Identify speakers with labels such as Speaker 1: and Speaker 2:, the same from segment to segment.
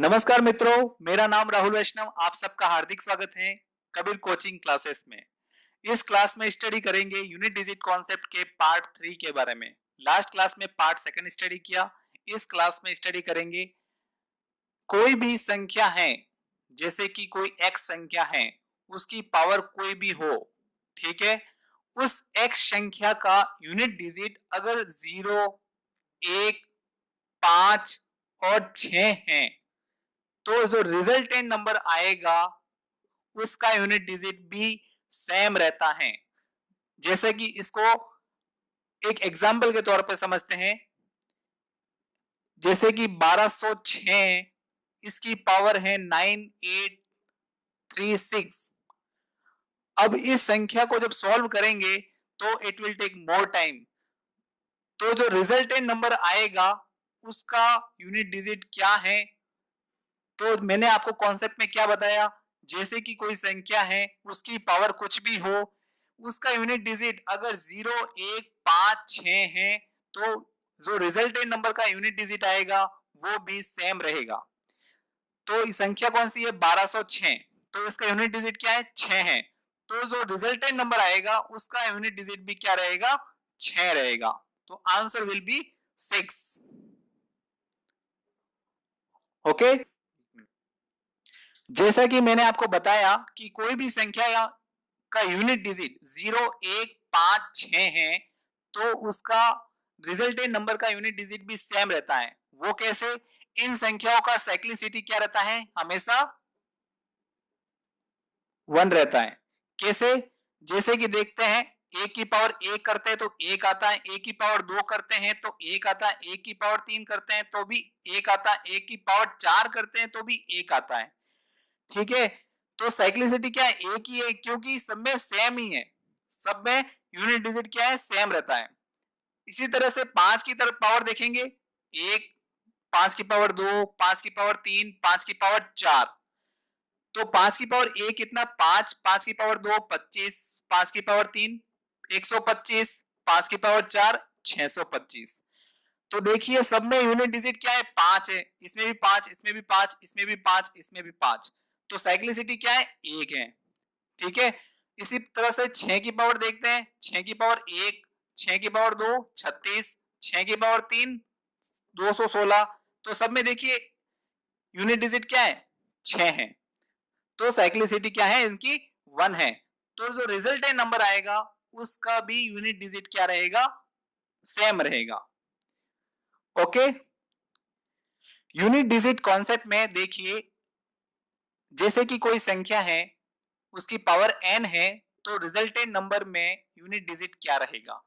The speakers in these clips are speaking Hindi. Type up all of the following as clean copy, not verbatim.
Speaker 1: नमस्कार मित्रों, मेरा नाम राहुल वैष्णव। आप सबका हार्दिक स्वागत है कबीर कोचिंग क्लासेस में। इस क्लास में स्टडी करेंगे यूनिट डिजिट कॉन्सेप्ट के पार्ट 3 के बारे में। लास्ट क्लास में पार्ट 2 स्टडी किया। इस क्लास में स्टडी करेंगे कोई भी संख्या है, जैसे कि कोई x संख्या है, उसकी पावर कोई भी हो, ठीक है। उस x संख्या का यूनिट डिजिट अगर 0, 1, 5 और 6 है, तो जो रिजल्टेंट नंबर आएगा उसका यूनिट डिजिट भी सेम रहता है। जैसे कि इसको एक एग्जांपल के तौर पे समझते हैं। जैसे कि 1206 इसकी पावर है 9836। अब इस संख्या को जब सॉल्व करेंगे तो it will take more time. तो जो रिजल्टेंट नंबर आएगा उसका यूनिट डिजिट क्या है, तो मैंने आपको कॉन्सेप्ट में क्या बताया, जैसे कि कोई संख्या है उसकी पावर कुछ भी हो, उसका यूनिट डिजिट अगर 0, 1, 5, 6 है, तो जो रिजल्टेंट नंबर का यूनिट डिजिट आएगा वो भी सेम रहेगा। तो इस संख्या कौन सी है, 1206, तो इसका यूनिट डिजिट क्या है, 6 है। तो जो रिजल्टेंट नंबर आएगा उसका यूनिट डिजिट भी क्या रहेगा, 6 रहेगा। तो आंसर विल बी 6। ओके। जैसा कि मैंने आपको बताया कि कोई भी संख्या का यूनिट डिजिट 0, 1, 5, 6 है, तो उसका रिजल्टेंट नंबर का यूनिट डिजिट भी सेम रहता है। वो कैसे, इन संख्याओं का साइक्लिसिटी क्या रहता है, हमेशा 1 रहता है। कैसे, जैसे कि देखते हैं, एक की पावर 1 करते हैं तो 1 आता है, एक की पावर 2 करते हैं तो 1 आता है, एक की पावर 3 करते हैं तो भी 1 आता है, एक की पावर 4 करते हैं तो भी 1 आता है, ठीक है। तो साइक्लिसिटी क्या है, एक ही है, क्योंकि सब में सेम ही है, सब में यूनिट डिजिट क्या है, सेम रहता है। इसी तरह से 5 की तरफ पावर देखेंगे, 1, 5 की पावर 2, 5 की पावर 3, 5 की पावर 4। तो 5 की पावर 1 कितना, 5, 5 की पावर 2 25, 5 की पावर 3 125, 5 की पावर 4 625। तो देखिए सब में यूनिट डिजिट क्या है, 5 है, इसमें भी 5, इसमें भी 5, इसमें भी 5, इसमें भी 5। तो साइक्लिसिटी क्या है, 1 है, ठीक है। इसी तरह से 6 की पावर देखते हैं, 6 की पावर 1, 6 की पावर 2 36, 6 की पावर 3 216। तो सब में देखिए यूनिट डिजिट क्या है, 6 है। तो साइक्लिसिटी क्या है इनकी, 1 है। तो जो रिजल्टेंट नंबर आएगा उसका भी यूनिट डिजिट क्या रहेगा, सेम रहेगा। ओके। यूनिट डिजिट कॉन्सेप्ट में देखिए, जैसे कि कोई संख्या है उसकी पावर n है, तो रिजल्टेंट नंबर में यूनिट डिजिट क्या रहेगा।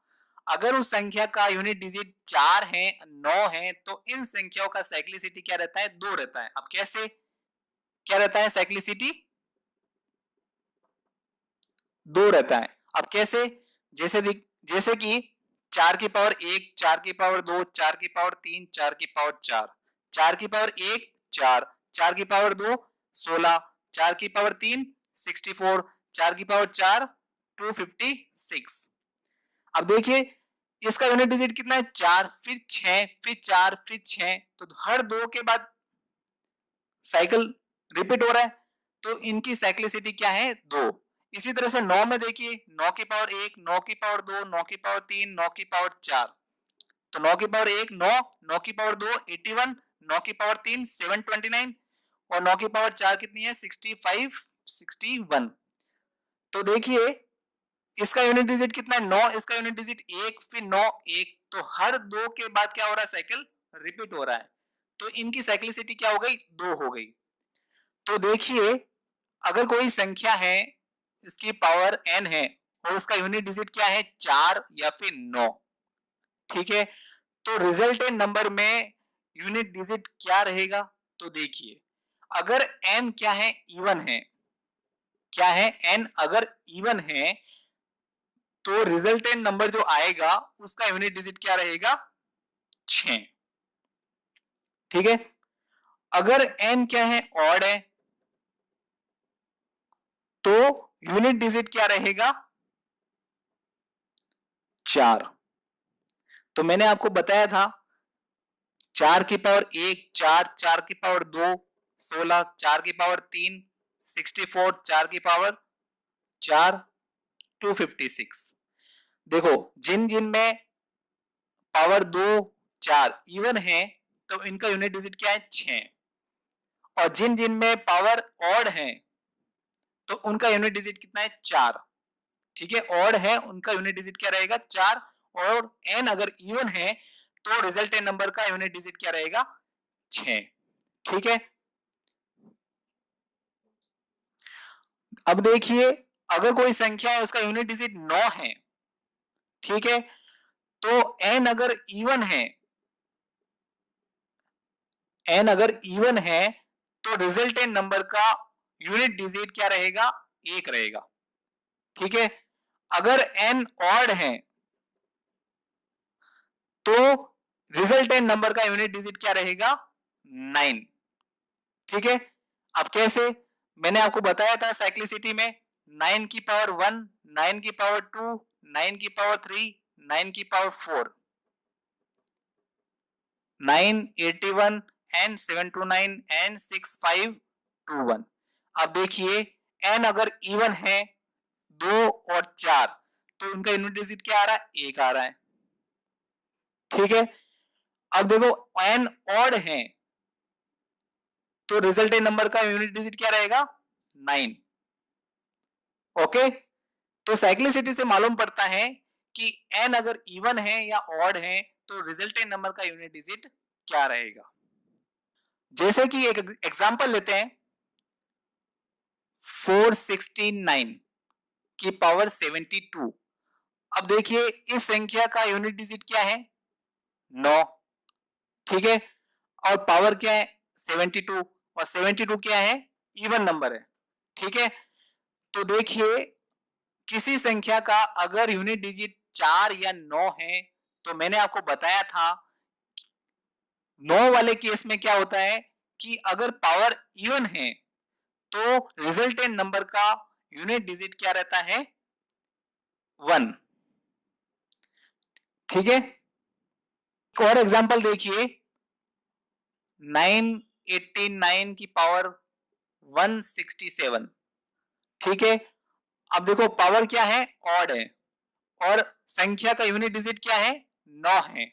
Speaker 1: अगर उस संख्या का यूनिट डिजिट 4 है, 9 है, तो इन संख्याओं का साइक्लिसिटी क्या रहता है, 2 रहता है। अब कैसे, क्या रहता है साइक्लिसिटी, 2 रहता है। अब कैसे, जैसे कि 4 की पावर 1, 4 की पावर 2, 4 की पावर 3, 4 की पावर 4, 4 की पावर 1 4, 4 की पावर 2 16, 4 की पावर 3 64, 4 की पावर 4 256। अब देखिए इसका यूनिट डिजिट कितना है, 4, फिर 6, फिर 4, फिर 6। तो हर 2 के बाद साइकिल रिपीट हो रहा है, तो इनकी साइक्लिसिटी क्या है, 2। इसी तरह से 9 में देखिए, 9 की पावर 1, 9 की पावर 2, 9 की पावर 3, 9 की पावर 4। तो 9 की पावर 1 9, 9 की पावर 2 81, 9 की पावर 3 729 और 9 की पावर 4 कितनी है, 65 61। तो देखिए इसका यूनिट डिजिट कितना है, 9, इसका यूनिट डिजिट 1, फिर 9 1। तो हर 2 के बाद क्या हो रहा है, साइकिल रिपीट हो रहा है। तो इनकी साइक्लिसिटी क्या हो गई, 2 हो गई। तो देखिए अगर कोई संख्या है इसकी पावर n है और उसका यूनिट डिजिट क्या है, 4 या फिर 9, ठीक है। तो रिजल्टेंट नंबर में यूनिट डिजिट क्या रहेगा, तो देखिए अगर n क्या है, इवन है, क्या है n अगर इवन है, तो रिजल्टेंट नंबर जो आएगा उसका यूनिट डिजिट क्या रहेगा, 6, ठीक है। अगर n क्या है, ऑड है, तो यूनिट डिजिट क्या रहेगा, 4। तो मैंने आपको बताया था 4 की पावर 1 4, 4 की पावर 2 16, 4 की पावर 3, 64, 4 की पावर 4, 256। देखो जिन जिन में पावर 2, 4 इवन है तो इनका यूनिट डिजिट क्या है 6, और जिन जिन में पावर ऑड है तो उनका यूनिट डिजिट कितना है 4। ठीक है, ऑड है उनका यूनिट डिजिट क्या रहेगा 4, और एन अगर इवन है तो रिजल्टेंट नंबर का यूनिट डिजिट क्या रहेगा 6। ठीक है, अब देखिए अगर कोई संख्या है उसका यूनिट डिजिट 9 है, ठीक है, तो एन अगर इवन है, एन अगर इवन है तो रिजल्टेंट नंबर का यूनिट डिजिट क्या रहेगा 1 रहेगा। ठीक है, अगर एन ऑड है तो रिजल्टेंट नंबर का यूनिट डिजिट क्या रहेगा 9। ठीक है, अब कैसे, मैंने आपको बताया था साइक्लिसिटी में 9 की पावर 1, 9 की पावर 2, 9 की पावर 3, 9 की पावर 4, 9, 81 एंड 729 एंड 6521। अब देखिए एन अगर इवन है 2 और 4 तो उनका यूनिट डिजिट क्या आ रहा है 1 आ रहा है। ठीक है, अब देखो एन ऑड है तो रिजल्टेंट नंबर का यूनिट डिजिट क्या रहेगा 9। ओके, तो साइक्लिसिटी से मालूम पड़ता है कि एन अगर इवन है या ऑड है तो रिजल्टेंट नंबर का यूनिट डिजिट क्या रहेगा। जैसे कि एक एग्जांपल लेते हैं, 469 की पावर 72। अब देखिए इस संख्या का यूनिट डिजिट क्या है 9। ठीक है, और पावर क्या है 72, और 72 क्या है इवन नंबर है। ठीक है, तो देखिए किसी संख्या का अगर यूनिट डिजिट 4 या 9 है तो मैंने आपको बताया था 9 वाले केस में क्या होता है कि अगर पावर इवन है तो रिजल्टेंट नंबर का यूनिट डिजिट क्या रहता है 1। ठीक है, एक और एग्जांपल देखिए, 989 की पावर 167। ठीक है, अब देखो पावर क्या है ऑड है और संख्या का यूनिट डिजिट क्या है 9 है,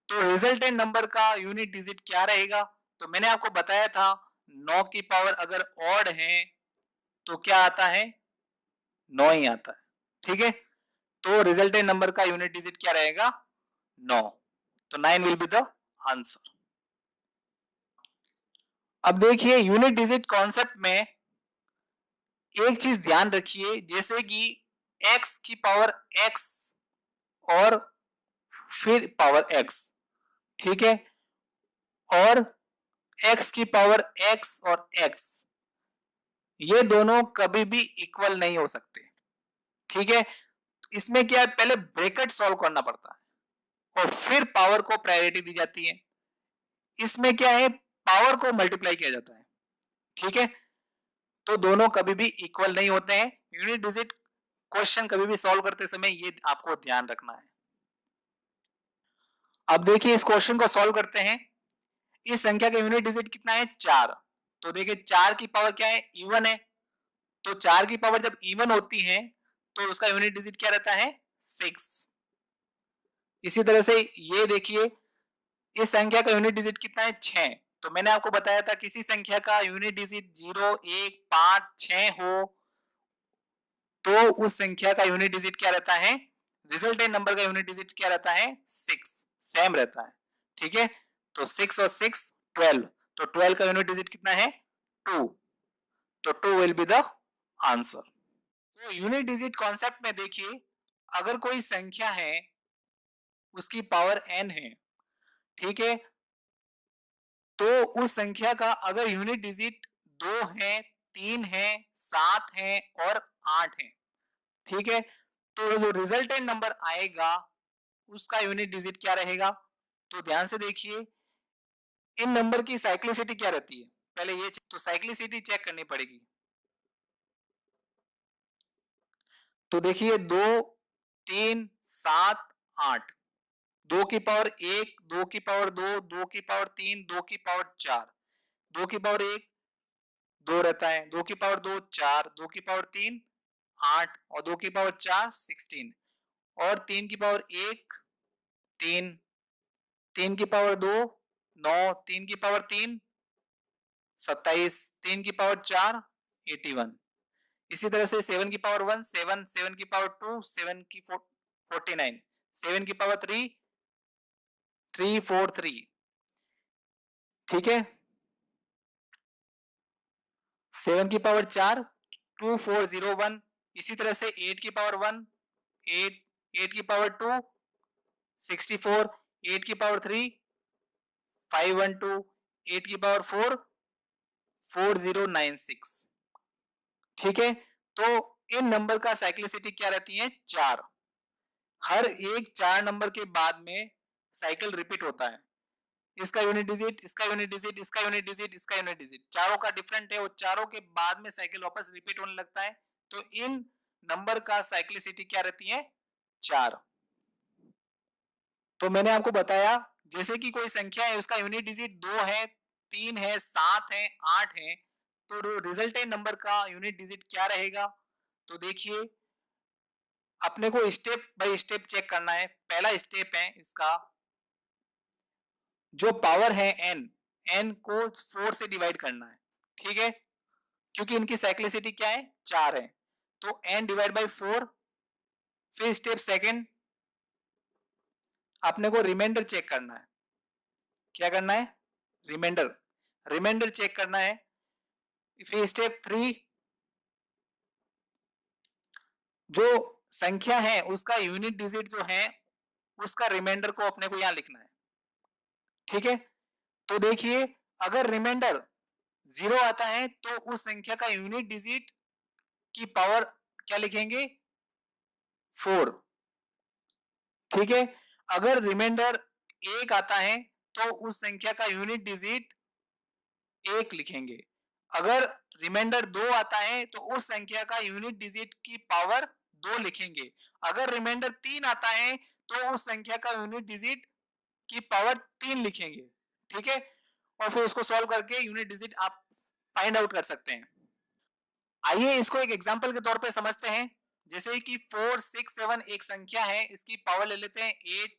Speaker 1: तो रिजल्टेंट नंबर का यूनिट डिजिट क्या रहेगा। तो मैंने आपको बताया था 9 की पावर अगर ऑड है तो क्या आता है 9 ही आता है। ठीक है, तो रिजल्टेंट नंबर का यूनिट डिजिट क्या रहेगा 9, तो 9 विल बी द आंसर। अब देखिए यूनिट डिजिट कॉन्सेप्ट में एक चीज ध्यान रखिए, जैसे कि x की पावर x और फिर पावर x। ठीक है, और x की पावर x और x ये दोनों कभी भी इक्वल नहीं हो सकते। ठीक है, इसमें क्या है पहले ब्रैकेट सॉल्व करना पड़ता है और फिर पावर को प्रायोरिटी दी जाती है। इसमें क्या है पावर को मल्टीप्लाई किया जाता है। ठीक है, तो दोनों कभी भी इक्वल नहीं होते हैं। यूनिट डिजिट क्वेश्चन कभी भी सॉल्व करते समय ये आपको ध्यान रखना है। अब देखिए इस क्वेश्चन को सॉल्व करते हैं। इस संख्या का यूनिट डिजिट कितना है 4, तो देखिए 4 की पावर क्या है इवन है, तो 4 की पावर जब इवन होती है तो उसका यूनिट डिजिट क्या रहता है 6। इसी तरह से ये देखिए इस संख्या का यूनिट डिजिट कितना है 6, तो मैंने आपको बताया था किसी संख्या का यूनिट डिजिट 0, 1, 5, 6 हो तो उस संख्या का यूनिट डिजिट क्या रहता है, रिजल्टेंट नंबर का यूनिट डिजिट क्या रहता है 6, सेम रहता है। ठीक है, तो 6 और 6 12, तो 12 का यूनिट डिजिट कितना है 2, तो 2 विल बी द आंसर। तो यूनिट डिजिट कॉन्सेप्ट में देखिए अगर कोई संख्या है उसकी पावर n है, ठीक है, तो उस संख्या का अगर यूनिट डिजिट 2 है, 3 है, 7 है और 8 है, ठीक है, तो जो रिजल्टेंट नंबर आएगा उसका यूनिट डिजिट क्या रहेगा। तो ध्यान से देखिए इन नंबर की साइक्लिसिटी क्या रहती है, पहले ये तो साइक्लिसिटी चेक करनी पड़ेगी। तो देखिए 2, 3, 7, 8, 2 की पावर 1, 2 की पावर 2, 2 की पावर 3, 2 की पावर 4, 2 की पावर 1, 2 रहता है, 2 की पावर 2 4, 2 की पावर 3 8 और 2 की पावर 4 16 और 3 की पावर 1 3, 3 की पावर 2 9, 3 की पावर 3 27, 3 की पावर 4 81। इसी तरह से 7 की पावर 1 7, 7 की पावर 2 7 की 49, 7 की पावर 3 343। ठीक है, 7 की पावर 4 2401। इसी तरह से 8 की पावर 1 8, 8 की पावर 2 64, 8 की पावर 3 512, 8 की पावर 4 4096। ठीक है, तो इन नंबर का साइक्लिसिटी क्या रहती है? 4। हर एक 4 नंबर के बाद में साइकिल रिपीट होता है। इसका यूनिट डिजिट, इसका यूनिट डिजिट, इसका यूनिट डिजिट, इसका यूनिट डिजिट, चारों का डिफरेंट है, वो चारों के बाद में साइकिल वापस रिपीट होने लगता है। तो इन नंबर का साइक्लिसिटी क्या रहती है? 4। तो मैंने आपको बताया, जैसे कि कोई संख्या है, उसका यूनिट डिजिट 2 है, 3 है, 7 है, 8 है, तो रिजल्टेंट नंबर का यूनिट डिजिट क्या रहेगा? तो देखिए, अपने को स्टेप बाय स्टेप चेक करना है। पहला स्टेप है इसका, जो पावर है n, n को 4 से डिवाइड करना है। ठीक है, क्योंकि इनकी साइक्लिसिटी क्या है? 4 है, तो n डिवाइड बाय 4। फिर स्टेप सेकंड, अपने को रिमाइंडर चेक करना है। क्या करना है? रिमाइंडर, रिमाइंडर चेक करना है। फिर स्टेप 3, जो संख्या है उसका यूनिट डिजिट जो है, उसका रिमाइंडर को अपने को यहां लिखना है। ठीक है, तो देखिए, अगर रिमाइंडर 0 आता है तो उस संख्या का यूनिट डिजिट की पावर क्या लिखेंगे? 4। ठीक है, अगर रिमाइंडर 1 आता है तो उस संख्या का यूनिट डिजिट 1 लिखेंगे। अगर रिमाइंडर 2 आता है तो उस संख्या का यूनिट डिजिट की पावर 2 लिखेंगे। अगर रिमाइंडर 3 आता है तो उस संख्या का यूनिट डिजिट की पावर 3 लिखेंगे। ठीक है, और फिर उसको सॉल्व करके यूनिट डिजिट आप फाइंड आउट कर सकते हैं। आइए इसको एक एग्जांपल के तौर पे समझते हैं। जैसे कि 4 6 7 एक संख्या है, इसकी पावर ले लेते हैं 8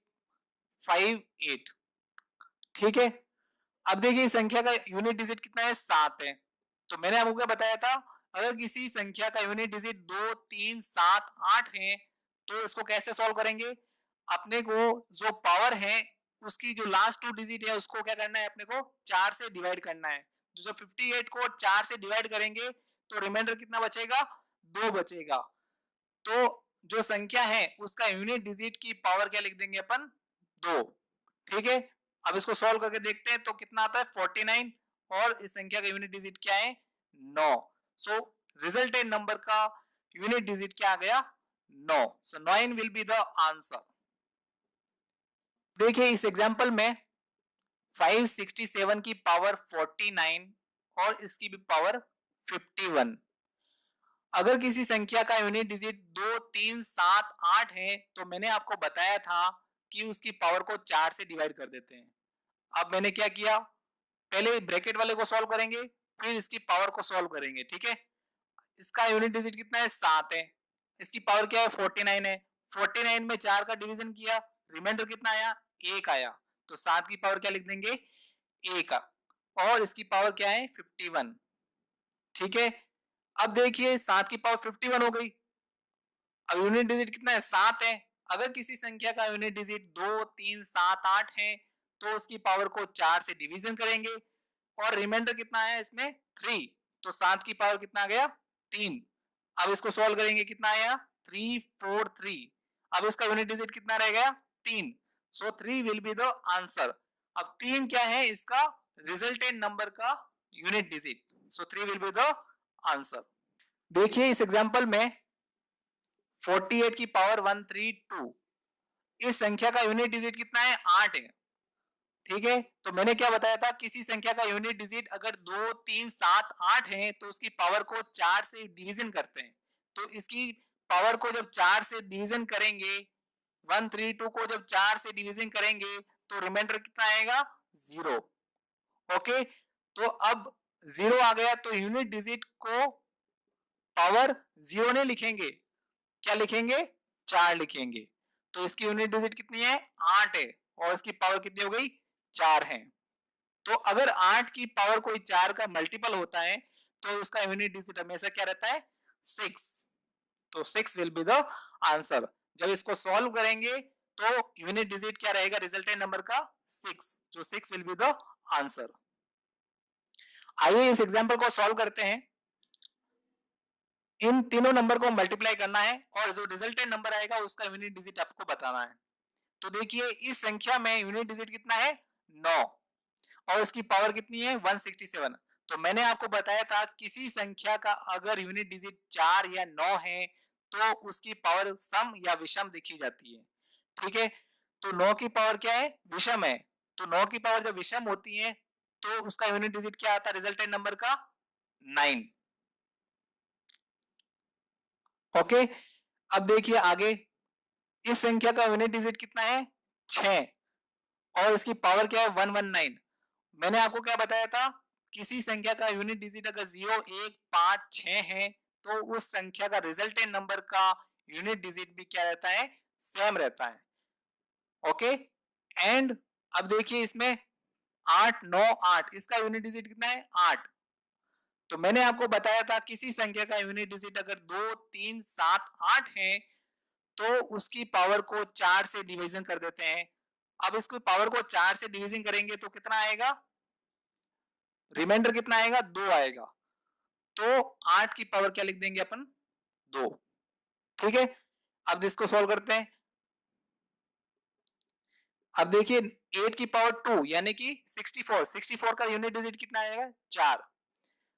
Speaker 1: 5 8। ठीक है, अब देखिए इस संख्या का यूनिट डिजिट कितना है? 7 है। तो मैंने आपको क्या बताया था, अगर किसी संख्या का यूनिट डिजिट 2 3 7 8 है तो इसको कैसे सॉल्व करेंगे? अपने को जो पावर है उसकी जो लास्ट 2 डिजिट है उसको क्या करना है? अपने को 4 से डिवाइड करना है। तो जब 58 को 4 से डिवाइड करेंगे तो रिमाइंडर कितना बचेगा? 2 बचेगा। तो जो संख्या है उसका यूनिट डिजिट की पावर क्या लिख देंगे अपन? 2। ठीक है, अब इसको सॉल्व करके देखते हैं तो कितना आता है? 49। और इस संख्या का यूनिट डिजिट क्या है? 9। सो रिजल्टेंट नंबर का यूनिट डिजिट क्या आ गया? 9। सो 9 विल बी द आंसर। देखिए इस एग्जांपल में 567 की पावर 49 और इसकी भी पावर 51। अगर किसी संख्या का यूनिट डिजिट 2 3 7 8 है तो मैंने आपको बताया था कि उसकी पावर को 4 से डिवाइड कर देते हैं। अब मैंने क्या किया, पहले ब्रैकेट वाले को सॉल्व करेंगे, फिर इसकी पावर को सॉल्व करेंगे। ठीक है, इसका यूनिट डिजिट कितना है? 7 है। इसकी पावर क्या है? 49 है। 49 में 4 का डिवीजन किया, रिमाइंडर कितना आया? 1 आया। तो 7 की पावर क्या लिख देंगे? 1। और इसकी पावर क्या है? 51। ठीक है, अब देखिए 7 की पावर 51 हो गई। अब यूनिट डिजिट कितना है? 7 है। अगर किसी संख्या का यूनिट डिजिट 2 3 7 8 है तो उसकी पावर को 4 से डिवीजन करेंगे और रिमाइंडर कितना है इसमें? 3। तो 7 की पावर कितना आ गया? 3। अब इसको सॉल्व करेंगे, कितना आया? 343। अब इसका यूनिट डिजिट कितना रह गया? 3। सो 3 विल बी द आंसर। अब 3 क्या है? इसका रिजल्टेंट नंबर का unit digit. So 3 will be the answer. देखिए इस एग्जांपल में 48 की पावर 132, इस संख्या का यूनिट डिजिट कितना है? 8 है। ठीक है, तो मैंने क्या बताया था, किसी संख्या का यूनिट डिजिट अगर 2 3 7 8 है तो उसकी पावर को 4 से डिवीजन करते हैं। तो इसकी पावर को जब 4 से डिवीजन करेंगे, 132 को जब 4 से डिवीजन करेंगे तो रिमाइंडर कितना आएगा? 0। ओके, तो अब 0 आ गया तो यूनिट डिजिट को पावर 0 नहीं लिखेंगे, क्या लिखेंगे, 4 लिखेंगे। तो इसकी यूनिट डिजिट कितनी है, 8 है, और इसकी पावर कितनी हो गई, 4 है। तो अगर 8 की पावर कोई 4 का मल्टीपल होता है तो उसका यूनिट डिजिट हमेशा क्या रहता है, 6। तो 6 विल बी द आंसर। जब इसको सॉल्व करेंगे तो यूनिट डिजिट क्या रहेगा रिजल्टेंट नंबर का, 6, जो 6 विल बी द आंसर। आइए इस एग्जांपल को सॉल्व करते हैं। इन तीनों नंबर को मल्टीप्लाई करना है और जो रिजल्टेंट नंबर आएगा उसका यूनिट डिजिट आपको बताना है। तो देखिए इस संख्या में यूनिट डिजिट कितना है, 9, और इसकी पावर कितनी है, 167। तो मैंने आपको बताया था किसी संख्या का अगर यूनिट डिजिट 4 या 9 है तो उसकी पावर सम या विषम देखी जाती है। ठीक है, तो 9 की पावर क्या है, विषम है। तो 9 की पावर जब विषम होती है तो उसका यूनिट डिजिट क्या आता है रिजल्टेंट नंबर का, 9। ओके, अब देखिए आगे इस संख्या का यूनिट डिजिट कितना है, 6, और इसकी पावर क्या है, 119। मैंने आपको क्या बताया था, किसी संख्या का यूनिट डिजिट अगर 0, 1, 5, 6 है तो उस संख्या का रिजल्टेंट नंबर का यूनिट डिजिट भी क्या रहता है, सेम रहता है। ओके, एंड अब देखिए इसमें 8, 9, 8, इसका यूनिट डिजिट कितना है, 8। तो मैंने आपको बताया था किसी संख्या का यूनिट डिजिट अगर 2, 3, 7, 8 है तो उसकी पावर को 4 से डिवीजन कर देते हैं। अब इसको पावर को 4 से डिवीजन करेंगे तो कितना आएगा, रिमाइंडर कितना आएगा, 2 आएगा। तो 8 की पावर क्या लिख देंगे अपन, 2। ठीक है, अब इसको सॉल्व करते हैं। अब देखिए 8 की पावर 2 यानी कि 64, 64 का यूनिट डिजिट कितना आएगा, 4।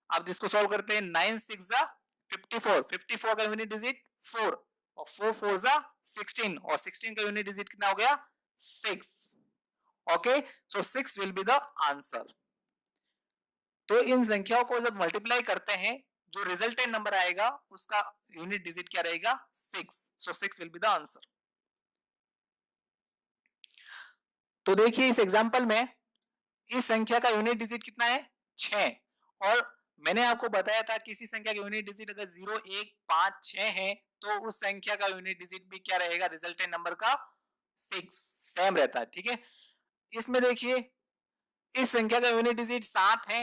Speaker 1: अब इसको सॉल्व करते हैं, 9 6 जा 54, 54 का यूनिट डिजिट 4, और 4 4 जा 16, और 16 का यूनिट डिजिट कितना हो गया, 6। Okay, so 6 will be the answer. तो इन संख्याओं को जब मल्टीप्लाई करते हैं जो रिजल्टेंट नंबर आएगा उसका यूनिट डिजिट क्या रहेगा, 6। सो 6 विल बी द आंसर। तो देखिए इस एग्जांपल में इस संख्या का यूनिट डिजिट कितना है, 6, और मैंने आपको बताया था किसी संख्या का यूनिट डिजिट अगर 0, 1, 5, 6 है तो उस संख्या का यूनिट डिजिट भी क्या रहेगा रिजल्टेंट नंबर का, 6 सेम रहता है। ठीक है, इसमें देखिए इस संख्या का यूनिट डिजिट 7 है।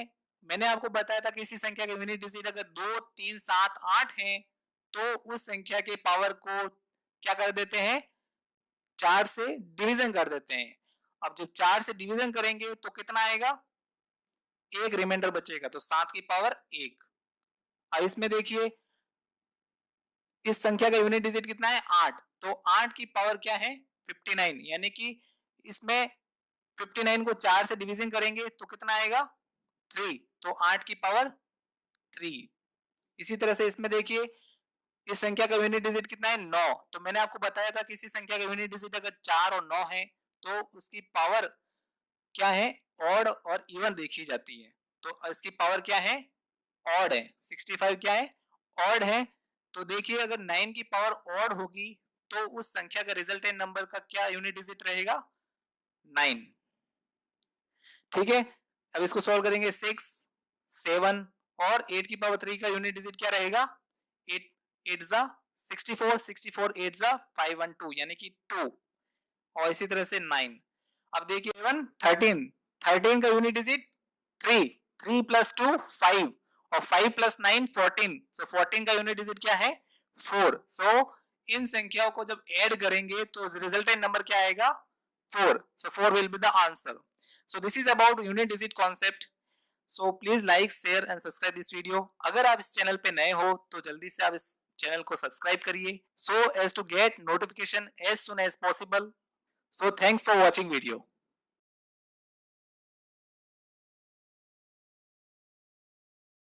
Speaker 1: मैंने आपको बताया था कि इसी संख्या का यूनिट डिजिट अगर 2, 3, 7, 8 है तो उस संख्या के पावर को क्या कर देते हैं, 4 से डिवीजन कर देते हैं। अब जब 4 से डिवीजन करेंगे तो कितना आएगा, एक रिमाइंडर बचेगा, तो 7 की पावर 1। अब इसमें देखिए इस संख्या का यूनिट डिजिट कितना है, 8। तो 8 की पावर क्या है, 59, यानी कि इसमें 59 को 4 से डिवीजन करेंगे तो कितना आएगा, 3। तो 8 की पावर 3। इसी तरह से इसमें देखिए इस संख्या का यूनिट डिजिट कितना है, 9। तो मैंने आपको बताया था किसी संख्या का यूनिट डिजिट अगर 4 और 9 है तो उसकी पावर क्या है, ऑड और इवन देखी जाती है। तो इसकी पावर क्या है, ऑड है। 65 क्या है, ऑड है। तो देखिए अगर 9 की पावर ऑड होगी तो उस संख्या का रिजल्टेंट नंबर का क्या यूनिट डिजिट रहेगा, 9। ठीक है, अब इसको सॉल्व करेंगे, 6, 7 और 8 की पावर 3 का यूनिट डिजिट क्या रहेगा, 8 8 जा 64, 64 8 जा 512 यानी कि 2, और इसी तरह से 9। अब देखिए 13, 13 का यूनिट डिजिट 3, 3 + 2 5, और 5 + 9 14, सो 14 का यूनिट डिजिट क्या है, 4। सो इन संख्याओं को जब ऐड करेंगे तो रिजल्टेंट नंबर क्या आएगा, 4। सो 4 will be the answer. So this is about unit digit concept. So please like, share and subscribe this video. अगर आप इस चैनल पे नए हो तो जल्दी से आप इस चैनल को सब्सक्राइब करिए, so as to get notification as soon as possible. So thanks for watching video.